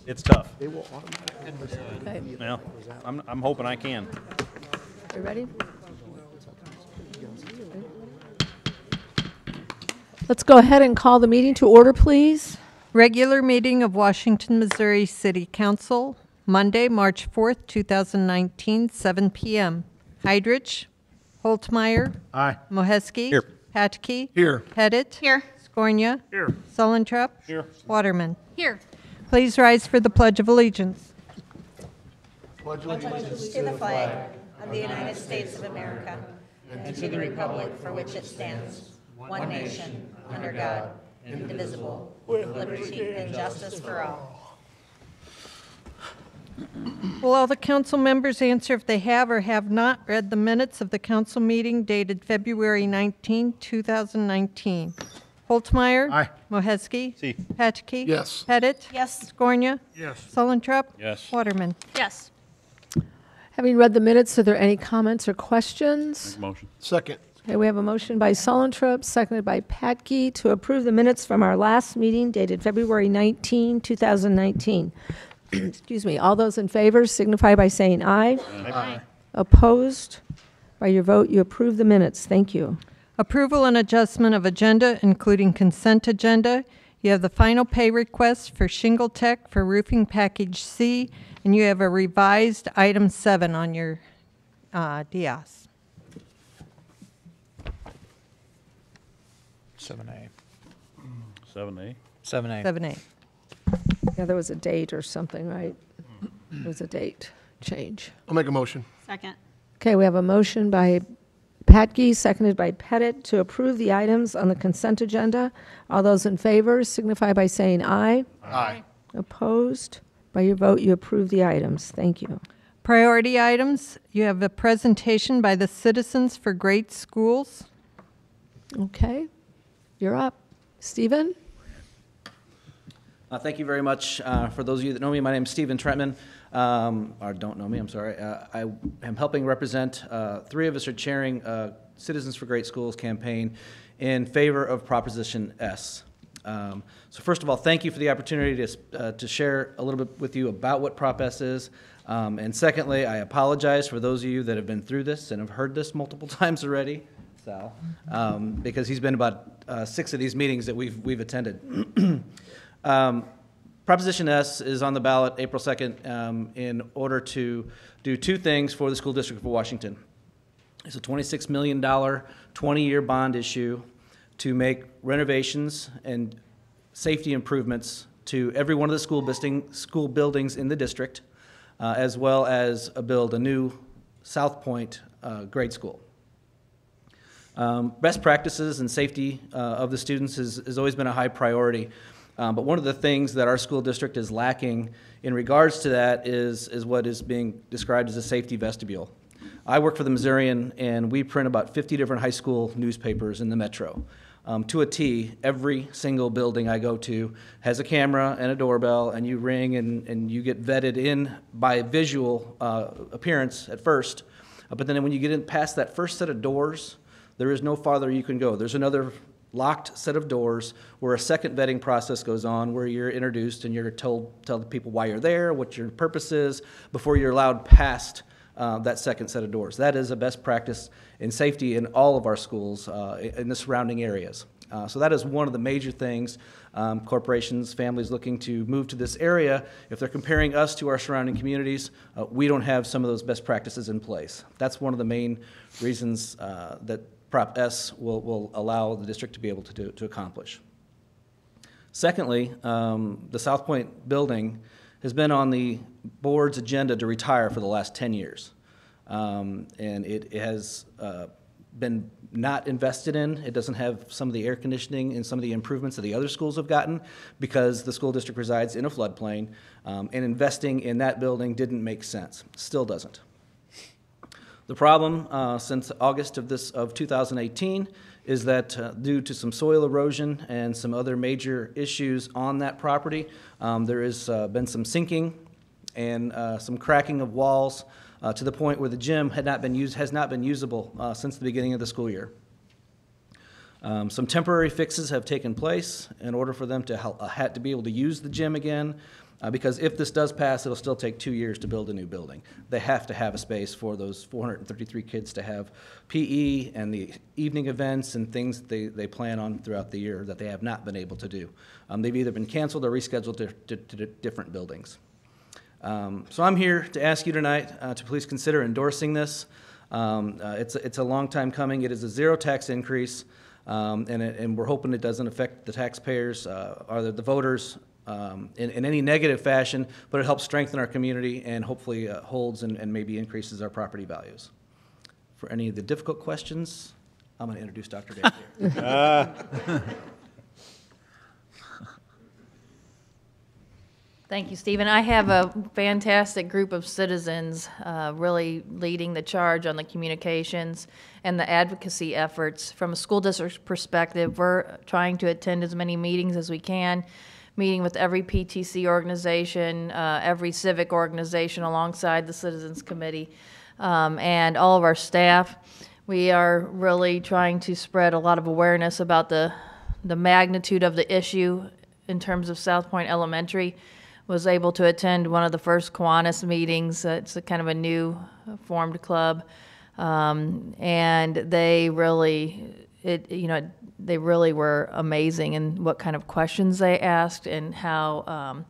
It's tough. Okay, Well, I'm hoping I can. you ready? Let's go ahead and call the meeting to order, please. Regular meeting of Washington, Missouri City Council, Monday, March 4th, 2019, 7 p.m. Heidrich, Holtmeyer. Aye. Moheski. Here. Patke. Here. Pettit. Here. Skornia. Here. Sullentrup. Here. Waterman. Here. Please rise for the Pledge of Allegiance. To the flag of the United States of America and to the republic for which it stands, one nation, under God, indivisible, with liberty and justice for all. Will all the council members answer if they have or have not read the minutes of the council meeting dated February 19, 2019? Holtmeyer. Aye. Moheski. Si. Patke. Yes. Pettit. Yes. Skornia. Yes. Sullentrup. Yes. Waterman. Yes. Having read the minutes, are there any comments or questions? Motion. Second. Okay, we have a motion by Sullentrup, seconded by Patke, to approve the minutes from our last meeting dated February 19, 2019. Excuse me. All those in favor signify by saying aye. Aye. Opposed? By your vote, you approve the minutes. Thank you. Approval and adjustment of agenda, including consent agenda. You have the final pay request for Shingle Tech for roofing package C, and you have a revised item 7 on your DIAS. 7A. 7A. 7A. 7A. Yeah, there was a date or something, right? There was a date change. I'll make a motion. Second. Okay, we have a motion by Patke, seconded by Pettit, to approve the items on the consent agenda. All those in favor signify by saying aye. Aye. Opposed? By your vote, you approve the items. Thank you. Priority items, you have a presentation by the Citizens for Great Schools. Okay, you're up. Stephen? Thank you very much. For those of you that know me, my name is Stephen Trentman, or don't know me, I'm sorry. I am helping represent, 3 of us are chairing Citizens for Great Schools campaign in favor of Proposition S. So first of all, thank you for the opportunity to share a little bit with you about what Prop S is. And secondly, I apologize for those of you that have been through this and have heard this multiple times already, Sal, because he's been about 6 of these meetings that we've attended. Proposition S is on the ballot April 2nd in order to do 2 things for the School District of Washington. It's a $26 million 20-year bond issue to make renovations and safety improvements to every one of the school buildings in the district, as well as build a new South Point grade school. Best practices and safety of the students has always been a high priority. But one of the things that our school district is lacking in regards to that is what is being described as a safety vestibule. I work for the Missourian, and we print about 50 different high school newspapers in the metro. To a T, every single building I go to has a camera and a doorbell, and you ring and you get vetted in by visual appearance at first. But then when you get in past that first set of doors, there is no farther you can go. There's another locked set of doors where a second vetting process goes on, where you're introduced and you're tell the people why you're there, what your purpose is, before you're allowed past that second set of doors. That is a best practice in safety in all of our schools in the surrounding areas. So that is one of the major things. Corporations, families looking to move to this area, if they're comparing us to our surrounding communities, we don't have some of those best practices in place. That's one of the main reasons that Prop S will allow the district to be able to accomplish. Secondly, the South Point building has been on the board's agenda to retire for the last 10 years. And it has been not invested in. It doesn't have some of the air conditioning and some of the improvements that the other schools have gotten because the school district resides in a floodplain, and investing in that building didn't make sense. Still doesn't. The problem since August of 2018 is that due to some soil erosion and some other major issues on that property, there has been some sinking and some cracking of walls to the point where the gym has not been usable since the beginning of the school year. Some temporary fixes have taken place in order for them to be able to use the gym again, because if this does pass, it'll still take 2 years to build a new building. They have to have a space for those 433 kids to have PE and the evening events and things they plan on throughout the year that they have not been able to do. They've either been canceled or rescheduled to different buildings. So I'm here to ask you tonight to please consider endorsing this. It's a long time coming. It is a zero tax increase, and we're hoping it doesn't affect the taxpayers or the voters in any negative fashion, but it helps strengthen our community and hopefully holds and maybe increases our property values. For any of the difficult questions, I'm going to introduce Dr. Dave here. Thank you, Stephen. I have a fantastic group of citizens really leading the charge on the communications and the advocacy efforts. From a school district perspective, we're trying to attend as many meetings as we can, meeting with every PTC organization, every civic organization alongside the Citizens Committee, and all of our staff. We are really trying to spread a lot of awareness about the magnitude of the issue in terms of South Point Elementary. Was able to attend one of the first Kiwanis meetings. It's a kind of a new formed club, and they really, they really were amazing in what kind of questions they asked and how,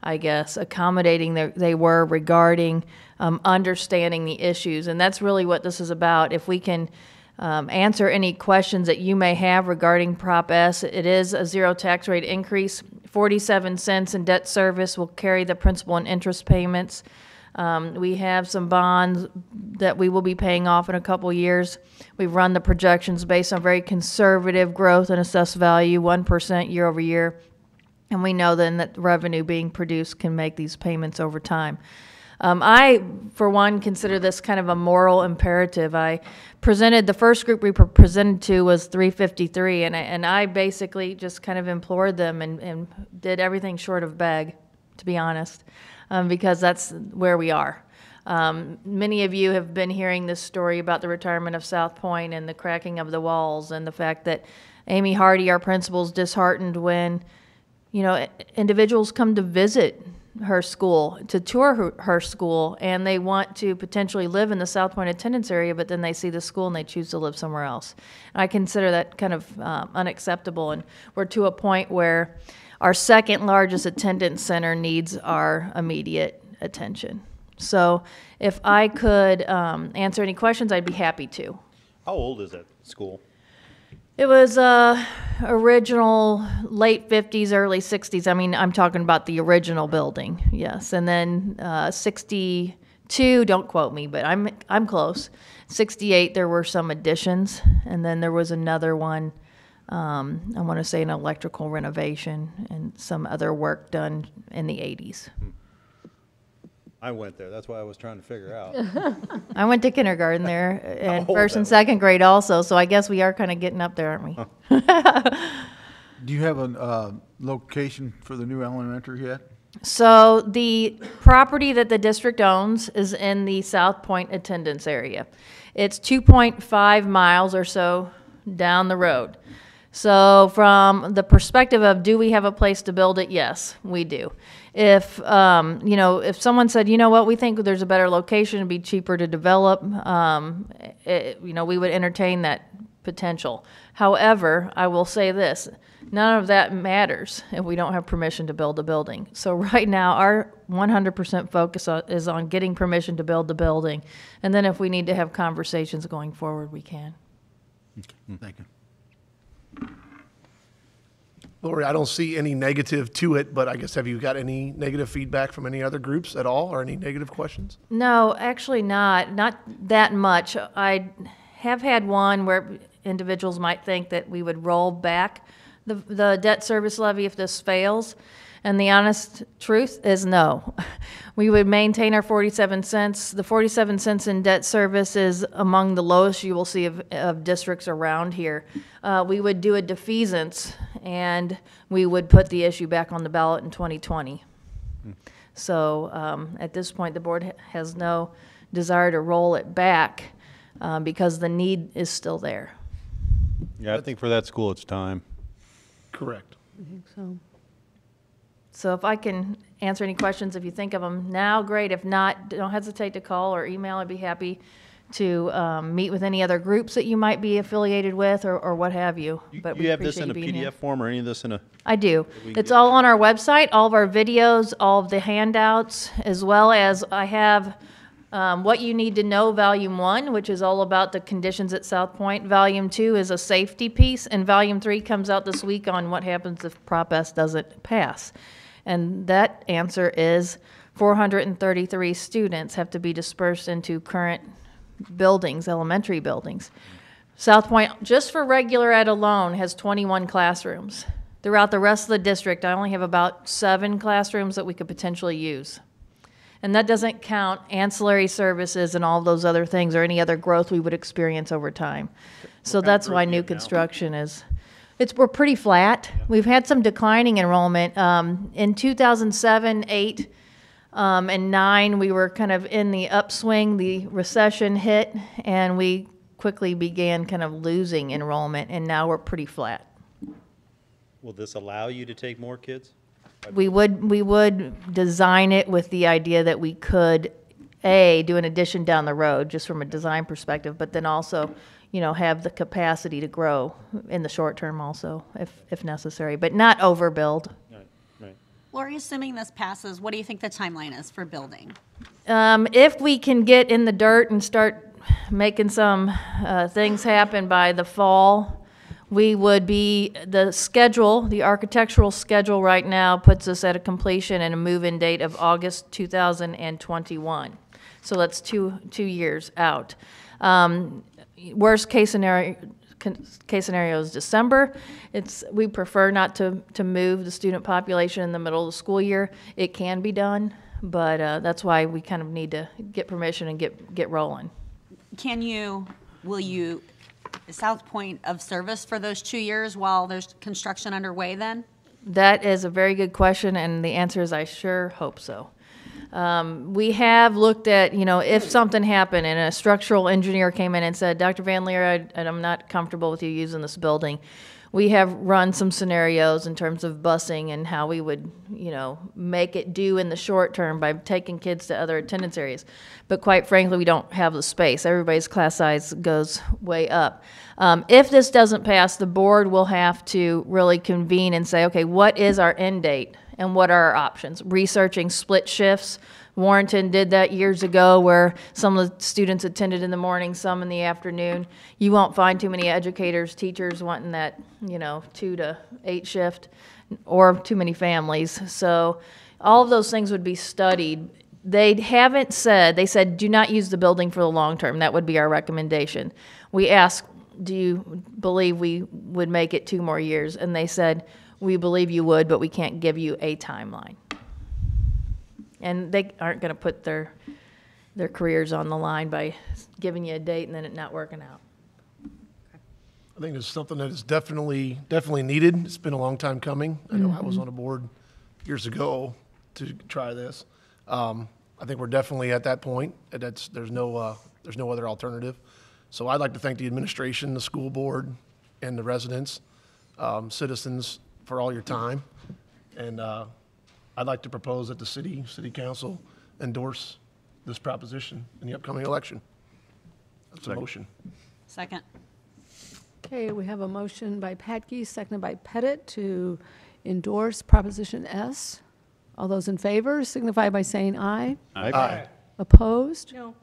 I guess, accommodating they were regarding understanding the issues. And that's really what this is about. If we can answer any questions that you may have regarding Prop S, it is a zero tax rate increase. 47 cents in debt service will carry the principal and interest payments. We have some bonds that we will be paying off in a couple years. We've run the projections based on very conservative growth and assessed value, 1% year over year. And we know then that revenue being produced can make these payments over time. I, for one, consider this kind of a moral imperative. I presented, the first group we presented to was 353, and I basically just kind of implored them and did everything short of beg, to be honest, because that's where we are. Many of you have been hearing this story about the retirement of South Point and the cracking of the walls and the fact that Amy Hardy, our principal, is disheartened when, individuals come to visit her school, to tour her school, and they want to potentially live in the South Point attendance area, but then they see the school and they choose to live somewhere else. And I consider that kind of unacceptable, and we're to a point where our second largest attendance center needs our immediate attention. So if I could answer any questions, I'd be happy to. How old is that school? It was original late 50s, early 60s. I mean, I'm talking about the original building, yes. And then 62, don't quote me, but I'm close. 68, there were some additions, and then there was another one, I want to say an electrical renovation and some other work done in the 80s. I went there. That's why I was trying to figure out. I went to kindergarten there, and first and second grade also, so I guess we are kind of getting up there, aren't we? Do you have a location for the new elementary yet? So the property that the district owns is in the South Point attendance area. It's 2.5 miles or so down the road. So from the perspective of, do we have a place to build it? Yes, we do. If, if someone said, what, we think there's a better location, it'd be cheaper to develop, we would entertain that potential. However, I will say this, none of that matters if we don't have permission to build a building. So right now, our 100% focus is on getting permission to build the building. And then if we need to have conversations going forward, we can. Okay. Thank you. Lori, I don't see any negative to it, but I guess have you got any negative feedback from any other groups at all, or any negative questions? No, actually not that much. I have had one where individuals might think that we would roll back the debt service levy if this fails, and the honest truth is no. We would maintain our 47 cents. The 47 cents in debt service is among the lowest you will see of districts around here. We would do a defeasance, and we would put the issue back on the ballot in 2020. So at this point, the board has no desire to roll it back because the need is still there. Yeah, I think for that school, it's time. Correct. I think so. So if I can answer any questions, if you think of them now, great. If not, don't hesitate to call or email. I'd be happy to meet with any other groups that you might be affiliated with or what have you. But we You have this appreciate in a you being here. PDF form or any of this in a? I do. we It's get- all on our website, all of our videos, all of the handouts, as well as I have What You Need to Know, Volume 1, which is all about the conditions at South Point. Volume 2 is a safety piece, and Volume 3 comes out this week on what happens if Prop S doesn't pass. And that answer is 433 students have to be dispersed into current buildings, elementary buildings. South Point, just for regular ed alone, has 21 classrooms. Throughout the rest of the district, I only have about 7 classrooms that we could potentially use. And that doesn't count ancillary services and all those other things or any other growth we would experience over time. So that's why new construction is, we're pretty flat. We've had some declining enrollment. In 2007, 8, and 9, we were kind of in the upswing. The recession hit, and we quickly began kind of losing enrollment, and now we're pretty flat. Will this allow you to take more kids? We would design it with the idea that we could, A, do an addition down the road, just from a design perspective, but then also, you know, have the capacity to grow in the short term also, if necessary, but not overbuild. Right, right. Lori, assuming this passes, what do you think the timeline is for building? If we can get in the dirt and start making some things happen by the fall, we would be, the architectural schedule right now puts us at a completion and a move-in date of August 2021. So that's two years out. Worst case scenario is December. We prefer not to move the student population in the middle of the school year. It can be done, but that's why we kind of need to get permission and get rolling. Will you, is South Point of service for those 2 years while there's construction underway then? That is a very good question, and the answer is I sure hope so. We have looked at, you know, if something happened and a structural engineer came in and said, Dr. Van Leer, I'm not comfortable with you using this building. We have run some scenarios in terms of busing and how we would, you know, make it do in the short term by taking kids to other attendance areas. But quite frankly, we don't have the space. Everybody's class size goes way up. If this doesn't pass, the board will have to really convene and say, okay, what is our end date and what are our options? Researching split shifts. Warrenton did that years ago where some of the students attended in the morning, some in the afternoon. You won't find too many educators, teachers wanting that, you know, 2 to 8 shift or too many families. So all of those things would be studied. They haven't said, they said do not use the building for the long term. That would be our recommendation. We asked, do you believe we would make it 2 more years? And they said, we believe you would, but we can't give you a timeline. And they aren't going to put their careers on the line by giving you a date and then it not working out. I think it's something that is definitely needed. It's been a long time coming. I know I was on a board years ago to try this. I think we're definitely at that point. There's no other alternative. So I'd like to thank the administration, the school board, and the residents, citizens for all your time. And I'd like to propose that the city council endorse this proposition in the upcoming election. That's a motion. Second. Okay, we have a motion by Patke, seconded by Pettit to endorse Proposition S. All those in favor signify by saying aye. Aye. Opposed? No.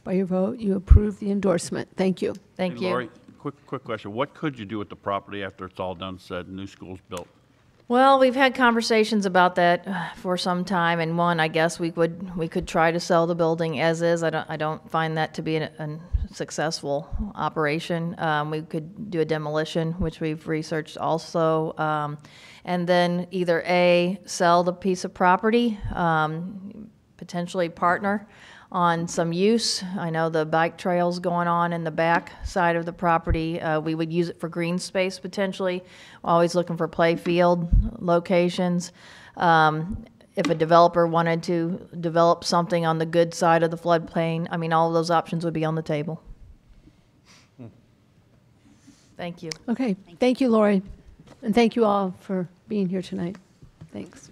By your vote, you approve the endorsement. Thank you. Thank Hey, you. Lori, quick question. What could you do with the property after it's all done, said, new school's built? Well, we've had conversations about that for some time, and one, I guess we could try to sell the building as is. I don't find that to be a successful operation. We could do a demolition, which we've researched also, and then either A, sell the piece of property, potentially partner on some use. I know the bike trails going on in the back side of the property. We would use it for green space potentially. Always looking for play field locations. If a developer wanted to develop something on the good side of the floodplain, I mean, all of those options would be on the table. Thank you. Okay, thank you, Lori, and thank you all for being here tonight. Thanks.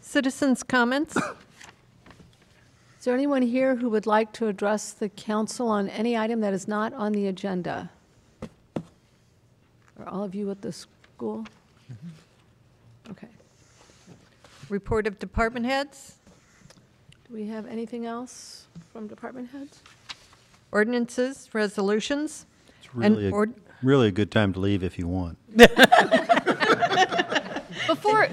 Citizens' comments? Is there anyone here who would like to address the council on any item that is not on the agenda? Are all of you at the school? Okay. Report of department heads? Do we have anything else from department heads? Ordinances, resolutions? It's And really, ord- really a good time to leave if you want.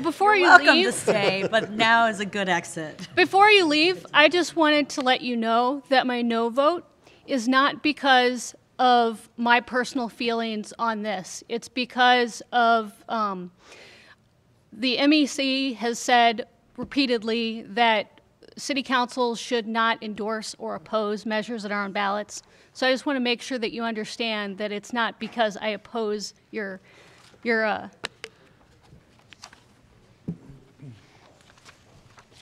Before you Welcome to leave, stay, but now is a good exit. before you leave, I just wanted to let you know that my no vote is not because of my personal feelings on this. It's because of the MEC has said repeatedly that city council should not endorse or oppose measures that are on ballots. So I just want to make sure that you understand that it's not because I oppose your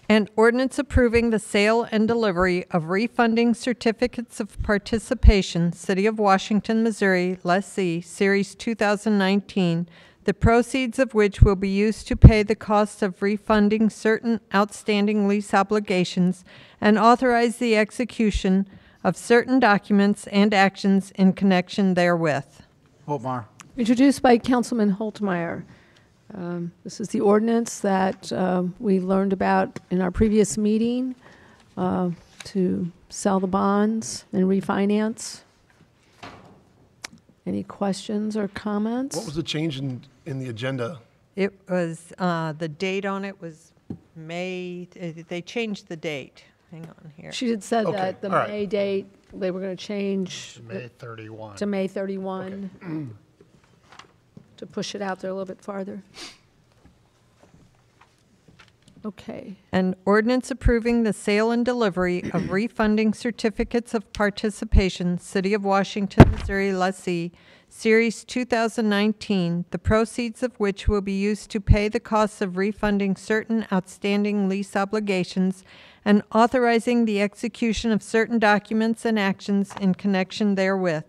An ordinance approving the sale and delivery of refunding certificates of participation, City of Washington, Missouri, lessee, Series 2019, the proceeds of which will be used to pay the cost of refunding certain outstanding lease obligations and authorize the execution of certain documents and actions in connection therewith. Holtmeyer. Introduced by Councilman Holtmeyer. This is the ordinance that we learned about in our previous meeting to sell the bonds and refinance. Any questions or comments? What was the change in the agenda? It was, the date on it was May, they changed the date. Hang on here. She had said Okay, that the all right. May date, they were going to change May 31. to May 31 to push it out there a little bit farther. Okay. An ordinance approving the sale and delivery of refunding certificates of participation, City of Washington, Missouri, lessee, Series 2019, the proceeds of which will be used to pay the costs of refunding certain outstanding lease obligations and authorizing the execution of certain documents and actions in connection therewith.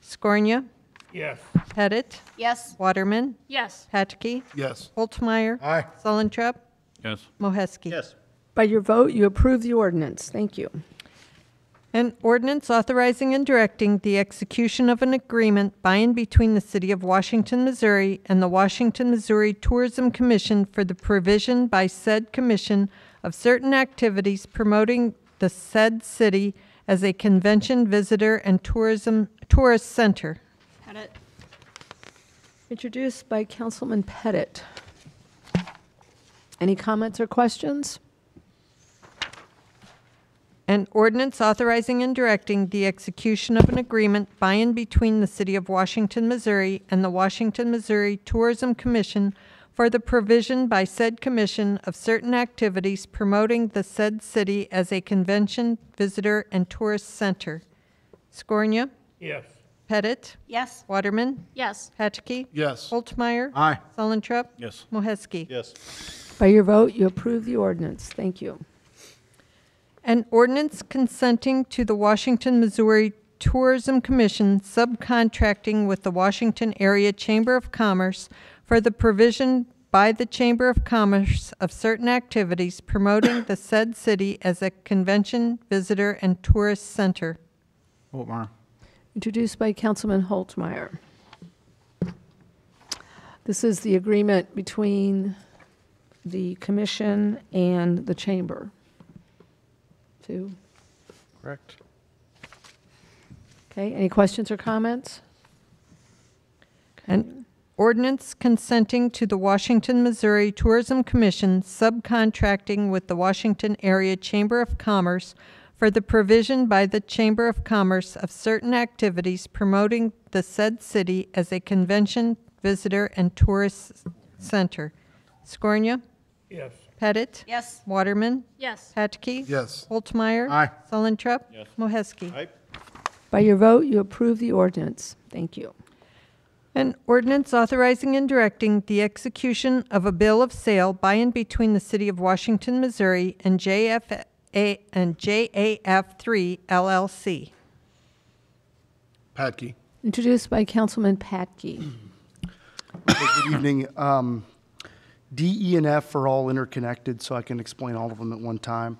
Scornia? Yes. Pettit? Yes. Waterman? yes. Patchke? Yes. Holtmeyer? Aye. Sullentrup? Yes. Moheski? Yes. By your vote, you approve the ordinance. Thank you. An ordinance authorizing and directing the execution of an agreement by and between the City of Washington, Missouri and the Washington, Missouri Tourism Commission for the provision by said commission of certain activities promoting the said city as a convention, visitor, and tourist center. Pettit. Introduced by Councilman Pettit. Any comments or questions? An ordinance authorizing and directing the execution of an agreement by and between the City of Washington, Missouri and the Washington, Missouri Tourism Commission for the provision by said commission of certain activities promoting the said city as a convention, visitor, and tourist center. Scornia? Yes. Pettit? Yes. Waterman? Yes. Hatchke? Yes. Holtmeyer? Aye. Sullentrup? Yes. Moheski? Yes. By your vote, you approve the ordinance. Thank you. An ordinance consenting to the Washington, Missouri Tourism Commission subcontracting with the Washington Area Chamber of Commerce for the provision by the Chamber of Commerce of certain activities promoting the said city as a convention, visitor, and tourist center. Holtmeyer. Introduced by Councilman Holtmeyer. This is the agreement between the commission and the chamber. Correct. Okay, any questions or comments? An ordinance consenting to the Washington, Missouri Tourism Commission subcontracting with the Washington Area Chamber of Commerce for the provision by the Chamber of Commerce of certain activities promoting the said city as a convention, visitor, and tourist center. Scornia? Yes. Pettit? Yes. Waterman? Yes. Hatchke? Yes. Holtmeyer? Aye. Sullentrup? Yes. Moheski? Aye. By your vote, you approve the ordinance. Thank you. An ordinance authorizing and directing the execution of a bill of sale by and between the City of Washington, Missouri and JAF3 LLC. Patke. introduced by Councilman Patke. Good evening. D, E, and F are all interconnected, so I can explain all of them at one time.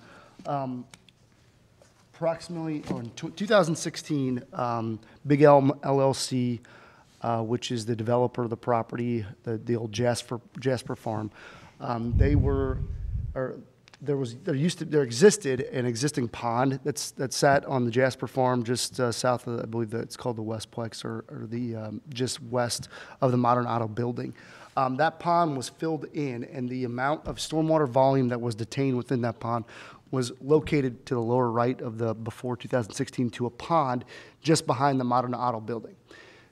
Approximately, in 2016, Big Elm LLC, which is the developer of the property, the old Jasper Farm, there existed an existing pond that sat on the Jasper Farm just south of, I believe that it's called the Westplex, or the just west of the Modern Auto building. That pond was filled in, and the amount of stormwater volume that was detained within that pond was located to the lower right of the before 2016 to a pond just behind the Modern Auto building.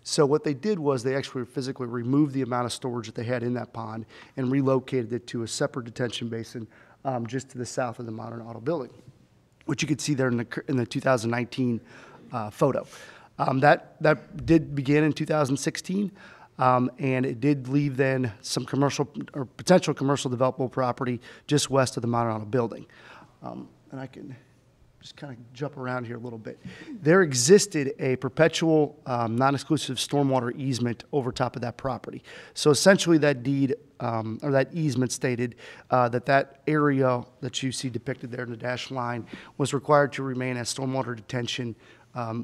So what they did was they actually physically removed the amount of storage that they had in that pond and relocated it to a separate detention basin just to the south of the Modern Auto building, which you could see there in the 2019 photo. That did begin in 2016. And it did leave then some commercial or potential commercial developable property just west of the Modern Auto building. And I can just kind of jump around here a little bit. There existed a perpetual non-exclusive stormwater easement over top of that property. So essentially that deed or that easement stated that area that you see depicted there in the dashed line was required to remain as stormwater detention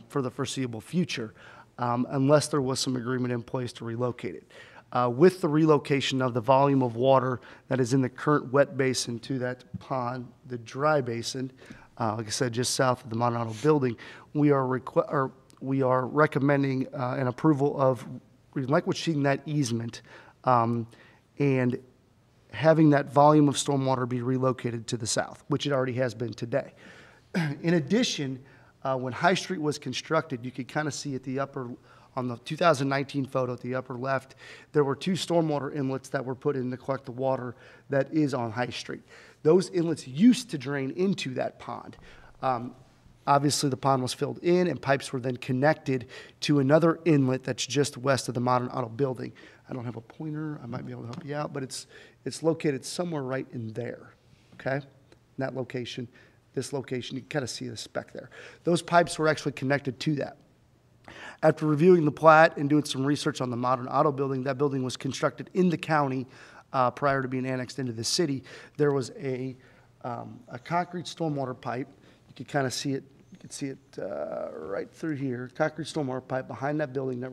for the foreseeable future. Unless there was some agreement in place to relocate it. With the relocation of the volume of water that is in the current wet basin to that pond, the dry basin, like I said, just south of the Modern Auto building, we are recommending an approval of relinquishing that easement and having that volume of stormwater be relocated to the south, which it already has been today. In addition, when High Street was constructed, you could kind of see at the upper, on the 2019 photo at the upper left, there were 2 stormwater inlets that were put in to collect the water that is on High Street. Those inlets used to drain into that pond. Obviously, the pond was filled in, and pipes were then connected to another inlet that's just west of the Modern Auto building. I don't have a pointer. I might be able to help you out, but it's located somewhere right in there, okay, in that location. This location, you can kind of see the speck there. Those pipes were actually connected to that. After reviewing the plat and doing some research on the Modern Auto building, that building was constructed in the county prior to being annexed into the city. There was a concrete stormwater pipe. You could kind of see it. You could see it right through here. Concrete stormwater pipe behind that building that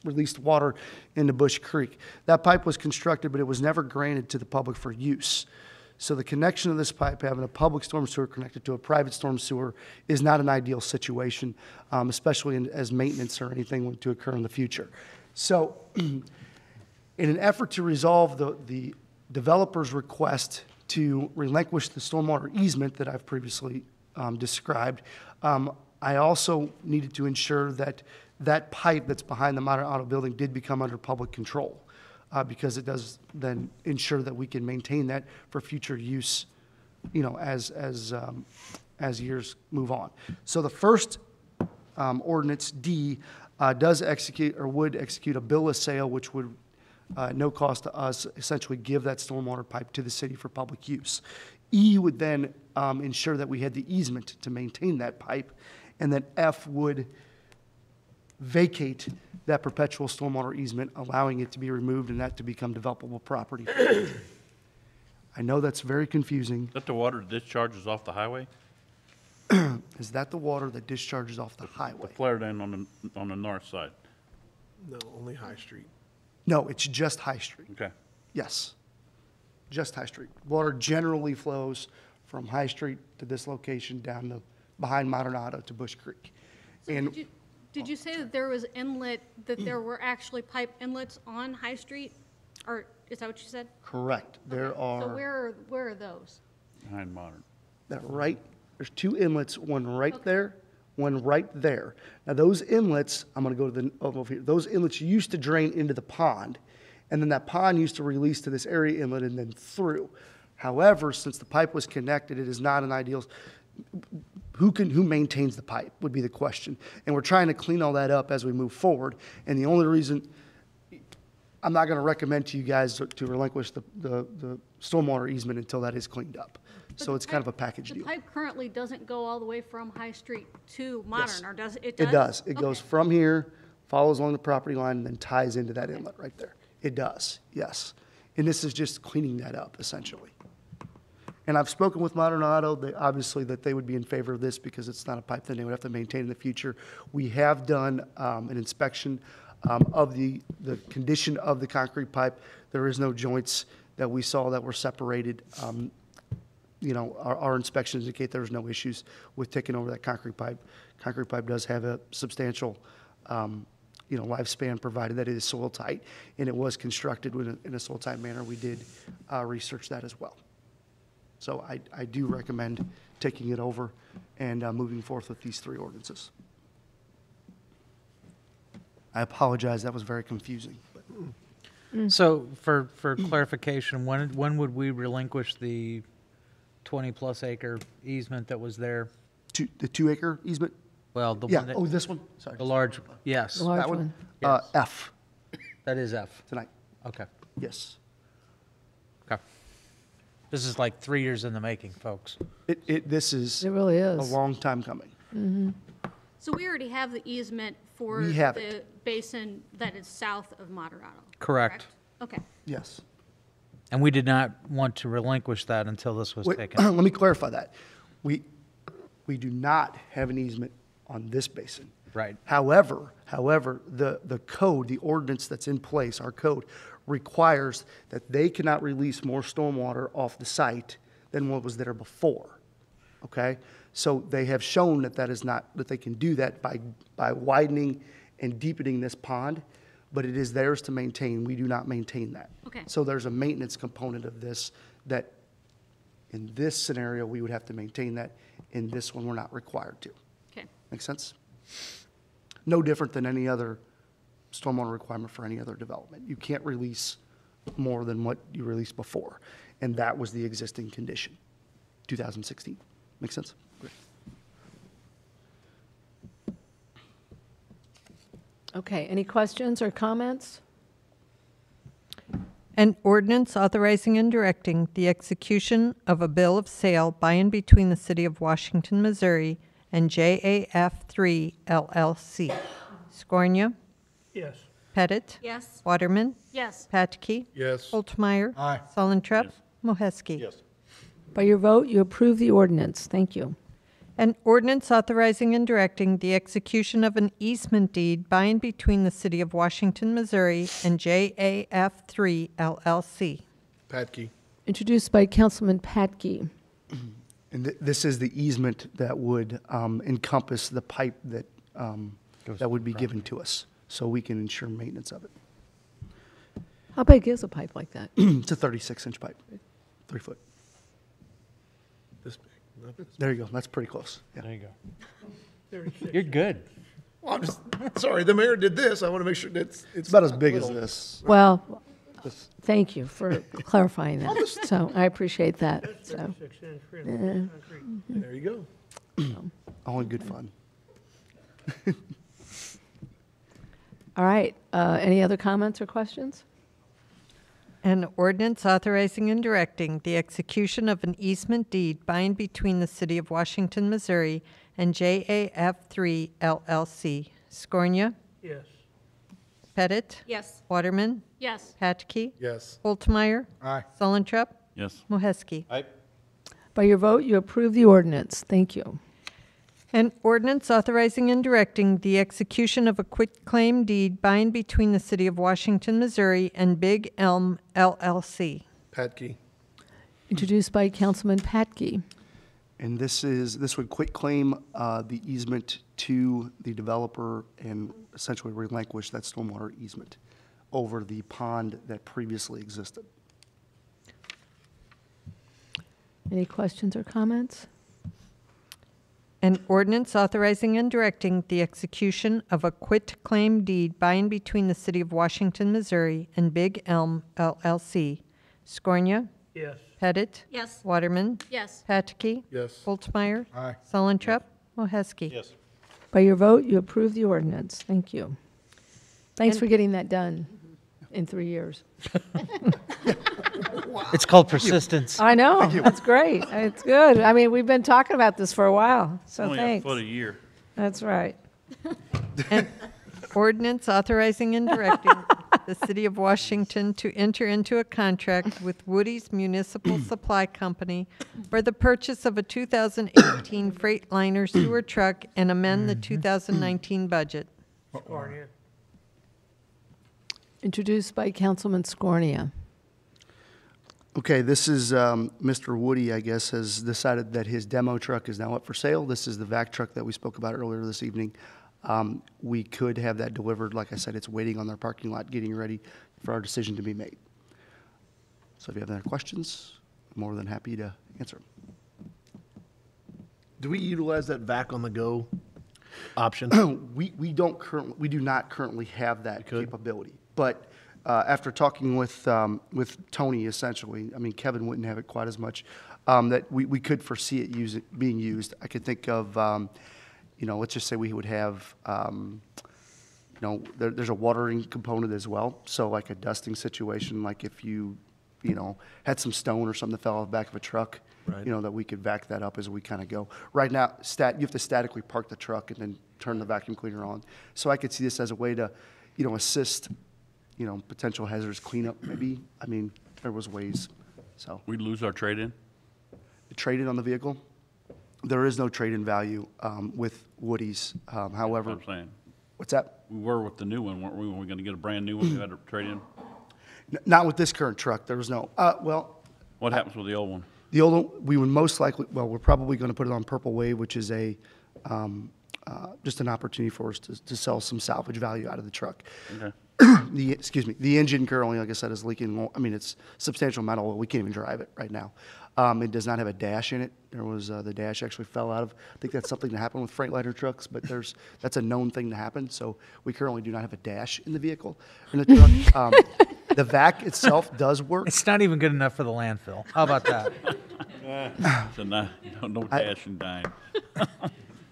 released water into Bush Creek. That pipe was constructed, but it was never granted to the public for use. So the connection of this pipe, having a public storm sewer connected to a private storm sewer, is not an ideal situation, especially as maintenance or anything were to occur in the future. So in an effort to resolve the developer's request to relinquish the stormwater easement that I've previously described, I also needed to ensure that that pipe that's behind the Modern Auto building did become under public control. Because it does then ensure that we can maintain that for future use, as years move on. So the first ordinance D does execute or would execute a bill of sale, which would no cost to us essentially give that stormwater pipe to the city for public use. E would then ensure that we had the easement to maintain that pipe, and that F would vacate that perpetual stormwater easement, allowing it to be removed and that to become developable property. I know that's very confusing. Is that the water that discharges off the highway? Is that the water that discharges off the highway? The flare dam on the north side? No, only High Street. No, it's just High Street. Okay. Yes, just High Street. Water generally flows from High Street to this location down to behind Modern Auto to Bush Creek. And Did you say that there was that there were actually pipe inlets on High Street? Or is that what you said? correct, there are. So where are those? Behind Modern. There's 2 inlets, one right there, one right there. Now those inlets, I'm going to go to the over here. Those inlets used to drain into the pond, and then that pond used to release to this area inlet and then through. However, since the pipe was connected, it is not an ideal. Who maintains the pipe would be the question. And we're trying to clean all that up as we move forward. And the only reason, I'm not going to recommend to you guys to relinquish the stormwater easement until that is cleaned up. So it's kind of a package deal. The pipe currently doesn't go all the way from High Street to Modern, Yes. or does it? It does. It goes from here, follows along the property line and then ties into that inlet right there. It does, yes. And this is just cleaning that up, essentially. And I've spoken with Modern Auto, they, obviously, that they would be in favor of this because it's not a pipe that they would have to maintain in the future. We have done an inspection of the condition of the concrete pipe. There is no joints that we saw that were separated. You know, our inspections indicate there's no issues with taking over that concrete pipe. Concrete pipe does have a substantial, you know, lifespan, provided that it is soil tight, and it was constructed in a soil tight manner. We did research that as well. So I do recommend taking it over and moving forth with these 3 ordinances. I apologize, that was very confusing. But So for clarification, when would we relinquish the 20-plus acre easement that was there? the 2-acre easement? Well, the Yeah, one that. oh, this one? Sorry. The large, yes, The large That one. Yes. F, that is F. tonight, Okay, yes. okay. This is like 3 years in the making, folks. This is It really a is. long time coming. So we already have the easement for We have the it. basin that is south of Moderato? Correct. Okay. Yes. And we did not want to relinquish that until this was Wait, taken. let me clarify that. We do not have an easement on this basin. Right. However, the code, the ordinance that's in place, our code, requires that they cannot release more stormwater off the site than what was there before, okay? So they have shown that that is not, that they can do that by widening and deepening this pond, but it is theirs to maintain. We do not maintain that. Okay. So there's a maintenance component of this that, in this scenario, we would have to maintain that. In this one, we're not required to. Okay. Make sense? No different than any other stormwater requirement for any other development. You can't release more than what you released before, and that was the existing condition, 2016. Make sense? Great. Okay, any questions or comments? An ordinance authorizing and directing the execution of a bill of sale by and between the City of Washington, Missouri and JAF3 LLC. Scornia? Yes. Pettit? Yes. Waterman? Yes. Patke? Yes. Holtmeyer? Aye. Solentrep? Moheski? By your vote, you approve the ordinance. Thank you. An ordinance authorizing and directing the execution of an easement deed by and between the City of Washington, Missouri and JAF3 LLC. Patke. Introduced by Councilman Patke. And this is the easement that would encompass the pipe that, that would be given to us, so we can ensure maintenance of it. How big is a pipe like that? It's a 36-inch pipe, 3 foot. This big. Not this. There you go, that's pretty close. Yeah. There you go. You're good. Well, I'm just, sorry, the mayor did this. I want to make sure that's, It's about as big as this. Well, thank you for clarifying that. So I appreciate that. So, There you go. All in good fun. all right, any other comments or questions? An ordinance authorizing and directing the execution of an easement deed by and between the City of Washington, Missouri and JAF3 LLC. Scornia? Yes. Pettit? Yes. Waterman? Yes. Patke? Yes. Holtmeyer? Aye. Solentrep? Yes. Moheski? By your vote, you approve the ordinance. Thank you. An ordinance authorizing and directing the execution of a quitclaim deed by and between the City of Washington, Missouri and Big Elm LLC. Patke. Introduced by Councilman Patke. And this would quitclaim the easement to the developer and essentially relinquish that stormwater easement over the pond that previously existed. Any questions or comments? An ordinance authorizing and directing the execution of a quitclaim deed by and between the City of Washington, Missouri and Big Elm LLC. Scornia? Yes. Pettit? Yes. Waterman? Yes. Patke? Yes. Holtmeyer? Aye. Solentrep? Moheski? By your vote, you approve the ordinance. Thank you. Thanks for getting that done in 3 years. It's called persistence. I know, that's great. It's good. I mean, we've been talking about this for a while, so Only a thanks. foot a year. That's right. ordinance authorizing and directing the City of Washington to enter into a contract with Woody's Municipal Supply Company for the purchase of a 2018 Freightliner sewer truck and amend the 2019 budget. Introduced by Councilman Scornia. Okay, this is, Mr. Woody, I guess, has decided that his demo truck is now up for sale. This is the vac truck that we spoke about earlier this evening. We could have that delivered. Like I said, it's waiting on their parking lot, getting ready for our decision to be made. So if you have any questions, I'm more than happy to answer them. Do we utilize that vac on the go option? We do not currently have that capability. But after talking with Tony, essentially, I mean, Kevin wouldn't have it quite as much, that we could foresee it being used. I could think of, let's just say we would have, there's a watering component as well. So like a dusting situation, like if you had some stone or something that fell off the back of a truck, Right. that we could vac that up as we kind of go. Right now, you have to statically park the truck and then turn the vacuum cleaner on. So I could see this as a way to, assist, potential hazardous cleanup maybe. I mean, there was ways, so. We'd lose our trade-in? The trade-in on the vehicle, there is no trade-in value with Woody's. However, That's what I'm saying. what's that? We were with the new one, weren't we? Were we going to get a brand new one? We had a trade-in? Not with this current truck. There was no, What happens with the old one? the old one, we would most likely, we're probably going to put it on Purple Wave, which is just an opportunity for us to sell some salvage value out of the truck. Okay. The engine currently, like I said, is leaking. I mean, it's substantial metal. We can't even drive it right now. It does not have a dash in it. There was the dash actually fell out of. I think that's something that happened with Freightliner trucks, but that's a known thing to happen. So we currently do not have a dash in the vehicle in the truck. The vac itself does work. It's not even good enough for the landfill. How about that? So no dash and dime.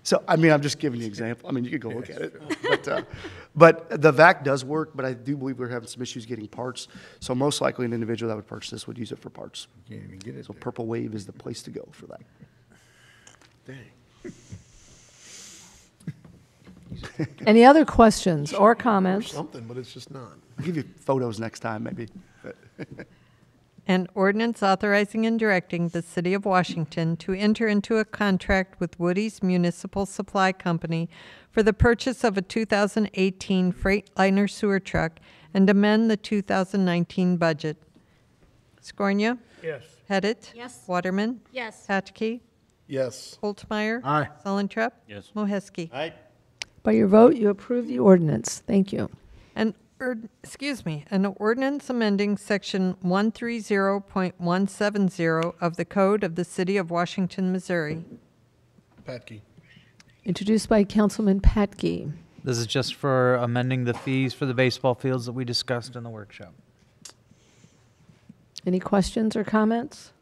So, I mean, I'm just giving you an example. I mean, you could go look at it. But the vac does work, but I do believe we're having some issues getting parts. So most likely an individual that would purchase this would use it for parts. Can't even get it So there. Purple Wave is the place to go for that. Any other questions or comments? Something, but it's just not. I'll give you photos next time, maybe. An ordinance authorizing and directing the City of Washington to enter into a contract with Woody's Municipal Supply Company for the purchase of a 2018 Freightliner sewer truck and amend the 2019 budget. Scornia? Yes. Pettit? Yes. Waterman? Yes. Patke? Yes. Holtmeyer? Aye. Sullentrup? Yes. Moheski? Aye. By your vote, you approve the ordinance. Thank you. An ordinance amending section 130.170 of the Code of the City of Washington, Missouri. Patke. Introduced by Councilman Patke. This is just for amending the fees for the baseball fields that we discussed in the workshop. Any questions or comments?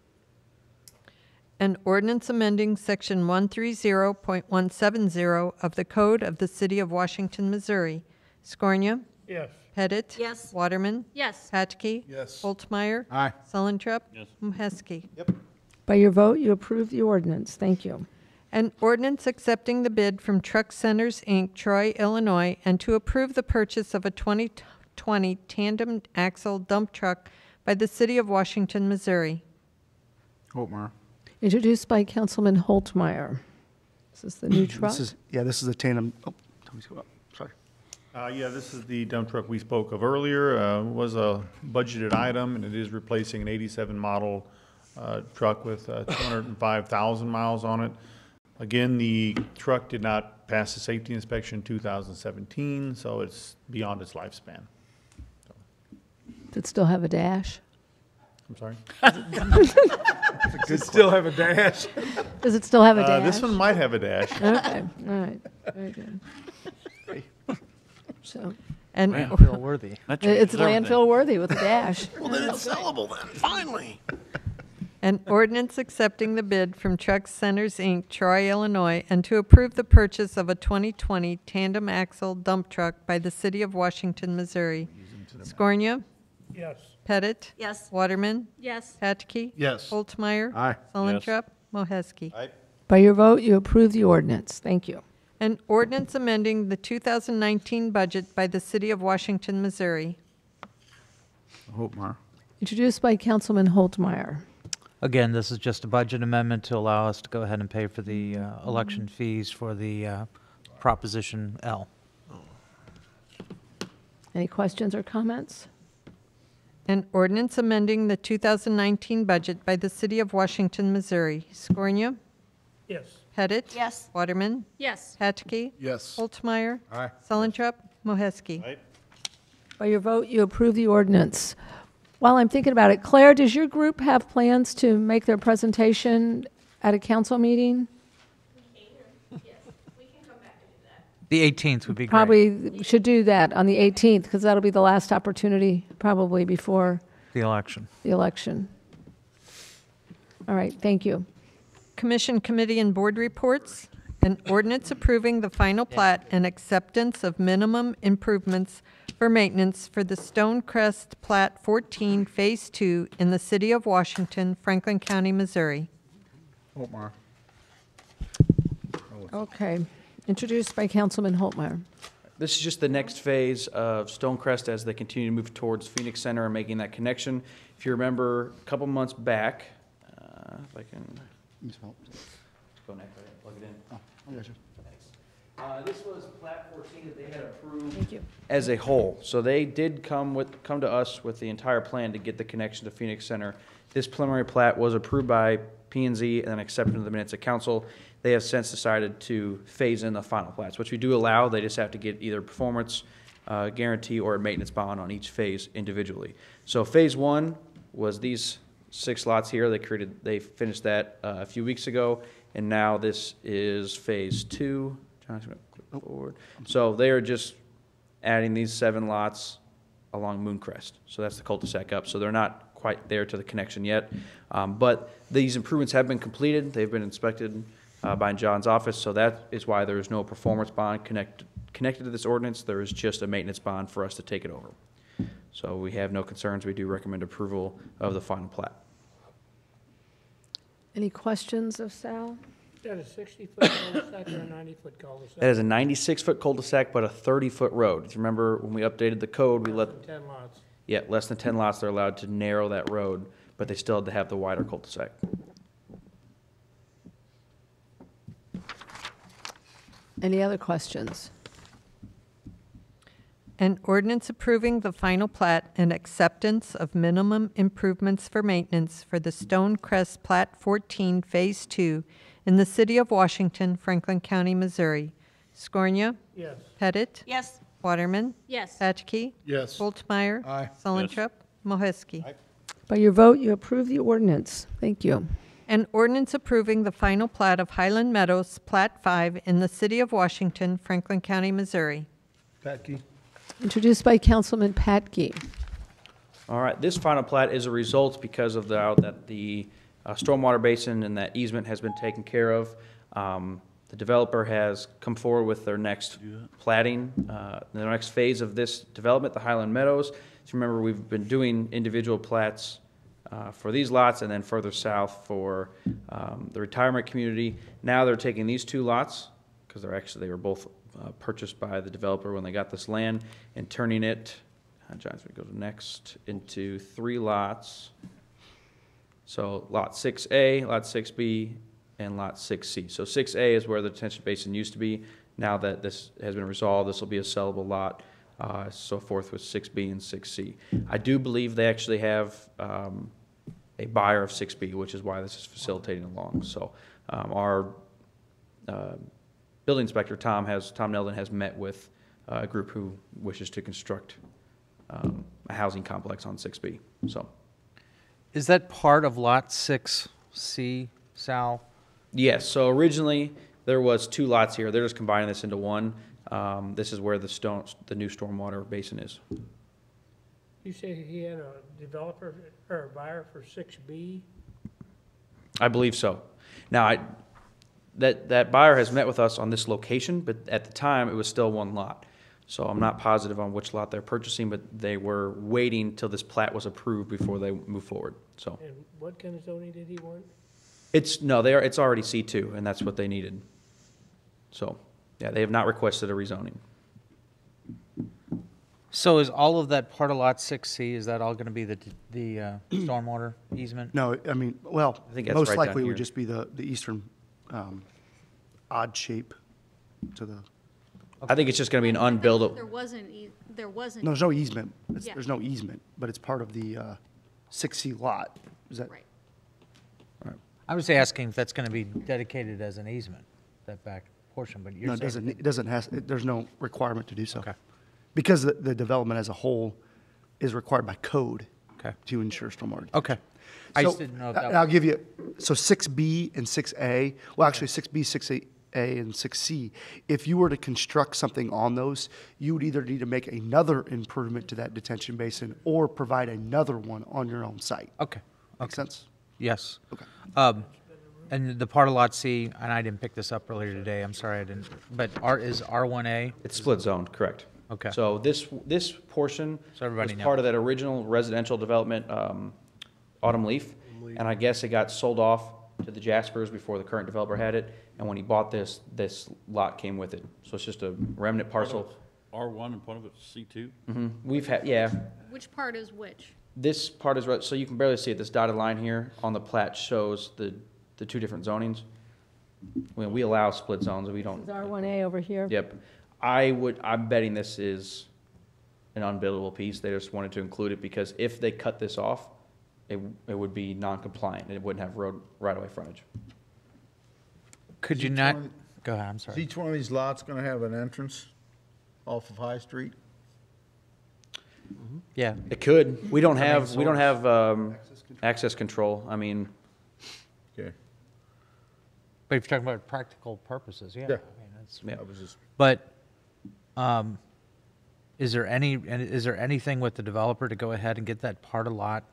An ordinance amending section 130.170 of the Code of the City of Washington, Missouri. Scornia? Yes. Pettit? Yes. Waterman? Yes. Patke? Yes. Holtmeyer? Aye. Sullentrup? Yes. Moheski? By your vote, you approve the ordinance. Thank you. An ordinance accepting the bid from Truck Centers, Inc., Troy, Illinois, and to approve the purchase of a 2020 tandem axle dump truck by the City of Washington, Missouri. Holtmeyer. Introduced by Councilman Holtmeyer. This is the new truck. This is a tandem. Oh, Tony's go up. Sorry. Yeah, this is the dump truck we spoke of earlier. Was a budgeted item, and it is replacing an 87 model truck with 205,000 miles on it. Again, the truck did not pass the safety inspection in 2017, so it's beyond its lifespan. Does it still have a dash? I'm sorry? Does it still have a dash? Does it still have a dash? This one might have a dash. Okay, all right, very good. So, And Landfill worthy. it's landfill worthy with a dash. Well, then it's sellable then, finally. an ordinance accepting the bid from Truck Centers, Inc., Troy, Illinois, and to approve the purchase of a 2020 tandem axle dump truck by the City of Washington, Missouri. Scornia? Yes. Pettit? Yes. Waterman? Yes. Patke? Yes. Holtmeyer? Aye. Sullentrup? Moheski? Aye. By your vote, you approve the ordinance. Thank you. An ordinance amending the 2019 budget by the City of Washington, Missouri. Holtmeyer. Introduced by Councilman Holtmeyer. Again, this is just a budget amendment to allow us to go ahead and pay for the election fees for the Proposition L. Any questions or comments? An ordinance amending the 2019 budget by the City of Washington, Missouri. Scornia? Yes. Pettit? Yes. Waterman? Yes. Hettke? Yes. Holtmeyer? Aye. Sullentrup? Moheski? By your vote, you approve the ordinance. While I'm thinking about it, Claire, does your group have plans to make their presentation at a council meeting? The 18th would be great. Probably should do that on the 18th, because that'll be the last opportunity, probably before The election. the election. All right, thank you. Commission, committee, and board reports. An ordinance approving the final plat and acceptance of minimum improvements for maintenance for the Stonecrest Plat 14 Phase 2 in the City of Washington, Franklin County, Missouri. Holtmeyer. Okay, introduced by Councilman Holtmeyer. This is just the next phase of Stonecrest as they continue to move towards Phoenix Center and making that connection. If you remember, a couple months back, if I can go next, plug it in. I got you. This was Plat 14 that they had approved Thank you. as a whole. So they did come to us with the entire plan to get the connection to Phoenix Center. This preliminary plat was approved by P&Z and then accepted into the minutes of council. They have since decided to phase in the final plats, which we do allow. They just have to get either performance guarantee or a maintenance bond on each phase individually. So phase 1 was these 6 lots here. They finished that a few weeks ago, and now this is phase 2. John's gonna click forward. So they are just adding these 7 lots along Mooncrest. So that's the cul-de-sac up. So they're not quite there to the connection yet. But these improvements have been completed. They've been inspected by John's office. So that is why there is no performance bond connected to this ordinance. There is just a maintenance bond for us to take it over. So we have no concerns. We do recommend approval of the final plat. Any questions of Sal? Is that a 60-foot cul-de-sac or a 90-foot cul-de-sac? That is a 96-foot cul-de-sac, but a 30-foot road. If you remember, when we updated the code, we let... 10 lots. Yeah, less than 10 lots, they're allowed to narrow that road, but they still had to have the wider cul-de-sac. Any other questions? An ordinance approving the final plat and acceptance of minimum improvements for maintenance for the Stonecrest Plat 14 Phase 2 in the City of Washington, Franklin County, Missouri. Scornia? Yes. Pettit? Yes. Waterman? Yes. Hettke? Yes. Holtmeyer? Aye. Sullentrup? Moheski? By your vote, you approve the ordinance. Thank you. An ordinance approving the final plat of Highland Meadows, Plat 5 in the City of Washington, Franklin County, Missouri. Patke. Introduced by Councilman Patke. All right, this final plat is a result because of that the stormwater basin and that easement has been taken care of. The developer has come forward with their next platting, the next phase of this development, the Highland Meadows. If you remember, we've been doing individual plats for these lots and then further south for the retirement community. Now they're taking these 2 lots, because they were both purchased by the developer when they got this land, and turning it, John's going to go to next, into 3 lots. So lot 6A, lot 6B, and lot 6C. So 6A is where the detention basin used to be. Now that this has been resolved, this will be a sellable lot, so forth with 6B and 6C. I do believe they actually have a buyer of 6B, which is why this is facilitating along. So our building inspector, Tom Nelden, has met with a group who wishes to construct a housing complex on 6B. So, Is that part of Lot 6C, Sal? yes. So originally there was 2 lots here. They're just combining this into one. This is where the new stormwater basin is. You say he had a developer or a buyer for 6B? I believe so. Now, that buyer has met with us on this location, but at the time it was still 1 lot. So I'm not positive on which lot they're purchasing, but they were waiting till this plat was approved before they move forward. So And what kind of zoning did he want? it's already C2, and that's what they needed. So Yeah, they have not requested a rezoning. So is all of that part of Lot 6C, is that all going to be the stormwater easement? No, I mean, well, I think that's most right likely down it would here. just be the eastern odd shape to the, I think it's just going to be an unbuildable. There wasn't. no, there's no easement. Yeah. There's no easement, but it's part of the 6C lot. Is that? Right. I was asking if that's going to be dedicated as an easement, that back portion, but No, you're it saying. doesn't have, there's no requirement to do so. Okay. Because the development as a whole is required by code Okay. to ensure stormwater. Okay. I just So, didn't know if that. and I'll give you, so 6B and 6A, well, actually 6B, 6A and 6C, if you were to construct something on those, you would either need to make another improvement to that detention basin or provide another one on your own site. Okay. Make sense? Yes. Okay. And the part of Lot C, and I didn't pick this up earlier today, I'm sorry I didn't, but is R1A? It's split zoned, correct. Okay. So this portion So everybody was knows. part of that original residential development, Autumn Leaf. And I guess it got sold off to the Jaspers before the current developer had it. And when he bought this lot came with it. So it's just a remnant parcel. R1 and part of it's C2? We've had, yeah, Which part is which? this part is, so you can barely see it. This dotted line here on the plat shows the two different zonings. When we allow split zones, we don't. Is R1A over here? Yep. I'm betting this is an unbuildable piece. They just wanted to include it because if they cut this off, it would be non-compliant. It wouldn't have road right-of-way frontage. Could you Each not, one- go ahead, I'm Is sorry. each one of these lots going to have an entrance off of High Street? Yeah. It could. We don't have access control. I mean, Okay. But if you're talking about practical purposes, yeah. Yeah. I mean, that's- yeah. I was just, But, is there anything with the developer to go ahead and get that part of lot,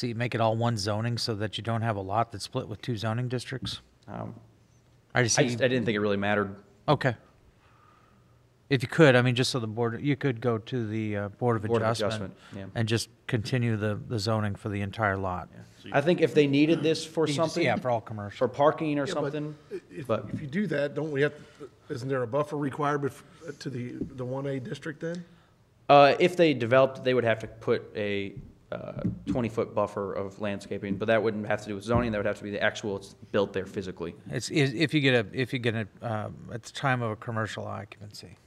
make it all one zoning so that you don't have a lot that's split with two zoning districts? I just I see, didn't think it really mattered. okay. If you could, I mean, just so the board, you could go to the Board of Board of Adjustment Adjustment, yeah. and just continue the zoning for the entire lot. I think if they needed this for You can just- something, Yeah, for all commercial. for parking or Yeah, but something, If but if you do that, don't we have, isn't there a buffer requirement to the 1A district then? if they developed, they would have to put a 20-foot buffer of landscaping, but that wouldn't have to do with zoning. That would have to be the actual, it's built there physically. It's, if you get at the time of a commercial occupancy.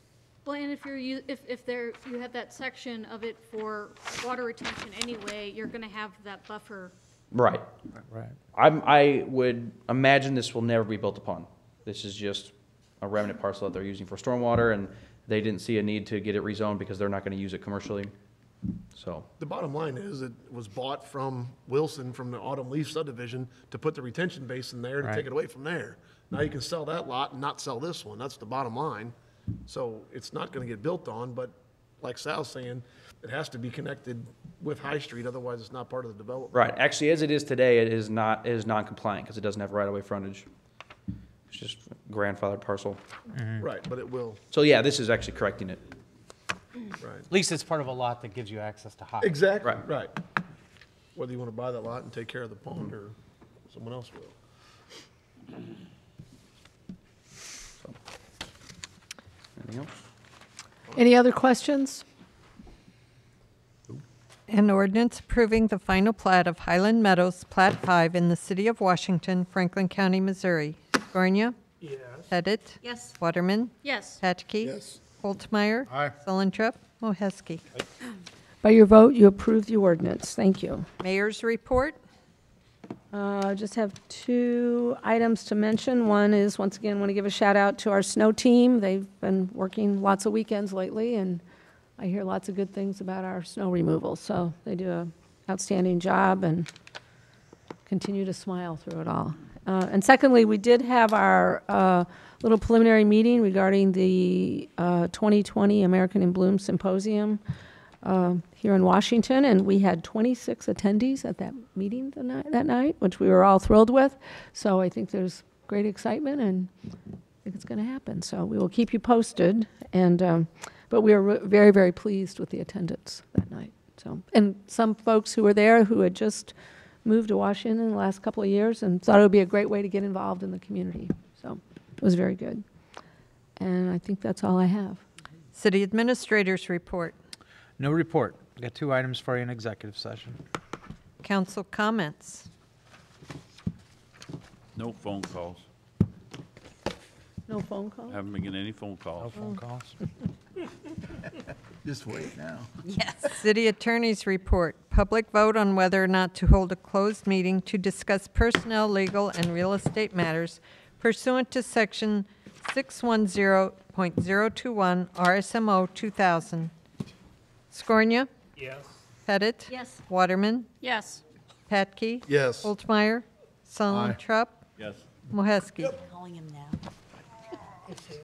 Well, and if you have that section of it for water retention anyway, you're gonna have that buffer. Right. Right. I would imagine this will never be built upon. This is just a remnant parcel that they're using for stormwater, and they didn't see a need to get it rezoned because they're not going to use it commercially. So, The bottom line is, it was bought from Wilson, from the Autumn Leaf subdivision, to put the retention basin there, to Right. take it away from there. Now you can sell that lot and not sell this one, that's the bottom line. So it's not gonna get built on, but like Sal's saying, it has to be connected with High Street, otherwise it's not part of the development. right. Actually, as it is today, it is non-compliant because it doesn't have right-of-way frontage. It's just a grandfathered parcel. Right, but it will, So yeah, this is actually correcting it. right. At least it's part of a lot that gives you access to high. Exactly, Right. right. Whether you wanna buy that lot and take care of the pond, or someone else will. Anything else? Any other questions? An ordinance approving the final plat of Highland Meadows, Plat 5 in the city of Washington, Franklin County, Missouri. Gornia? Yes. Pettit? Yes. Waterman? Yes. Patchke? Yes. Holtzmeyer? Aye. Sullentrup? Moheski? By your vote, you approve the ordinance. Thank you. Mayor's report? Just have two items to mention. One is, once again, want to give a shout out to our snow team. They've been working lots of weekends lately, and I hear lots of good things about our snow removal. So they do an outstanding job and continue to smile through it all. And secondly, we did have our little preliminary meeting regarding the 2020 American in Bloom Symposium here in Washington, and we had 26 attendees at that meeting that night, which we were all thrilled with. So I think there's great excitement, and I think it's going to happen. So we will keep you posted, and but we are very, very pleased with the attendance that night. So, and some folks who were there who had just moved to Washington in the last couple of years and thought it would be a great way to get involved in the community. So it was very good. And I think that's all I have. City Administrators Report. No report. I got 2 items for you in executive session. Council comments. No phone calls. No phone call? Haven't been getting any phone No calls. phone calls. Just wait now. Yes. City Attorney's Report. Public vote on whether or not to hold a closed meeting to discuss personnel, legal, and real estate matters pursuant to Section 610.021 RSMO 2000. Scornia? Yes. Pettit? Yes. Waterman? Yes. Patke? Yes. Holtmeyer? Solon Trup? Yes. Moheski? Calling him now.